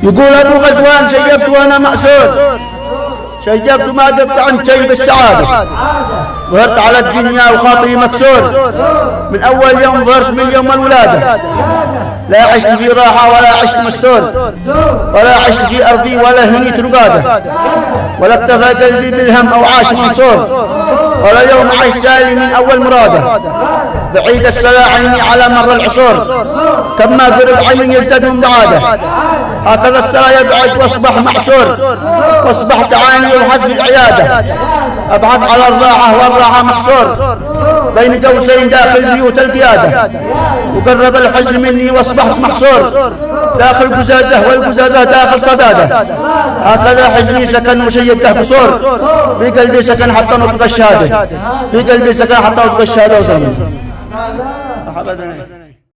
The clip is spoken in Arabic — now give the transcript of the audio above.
يقول أبو غزوان شيبت وأنا مأسور، شيبت ما قبت عن شيب السعادة، ظهرت على الدنيا وخاطري مكسور، من أول يوم ظهرت من يوم الولادة، لا عشت في راحة ولا عشت مستور، ولا عشت في أرضي ولا هنيت رقادة، ولا اكتفى قلبي بالهم أو عاش منصور، ولا يوم عاش سالي من أول مرادة، بعيد السلاع عني على مر العصور، كما قرب عين يزداد من بعاده، هكذا السلا يبعد واصبح محصور، واصبحت عيني يبحث في العيادة، ابحث على الراحة والراحة محصور، بين قوسين داخل بيوت القيادة، وقرب الحزن مني واصبحت محصور، داخل قزازة والقزازة داخل صدادة، هكذا حزني سكن وشيدته بصور، في قلبي سكن حتى نطق الشهادة، في قلبي سكن حتى نطق الشهادة وسلم.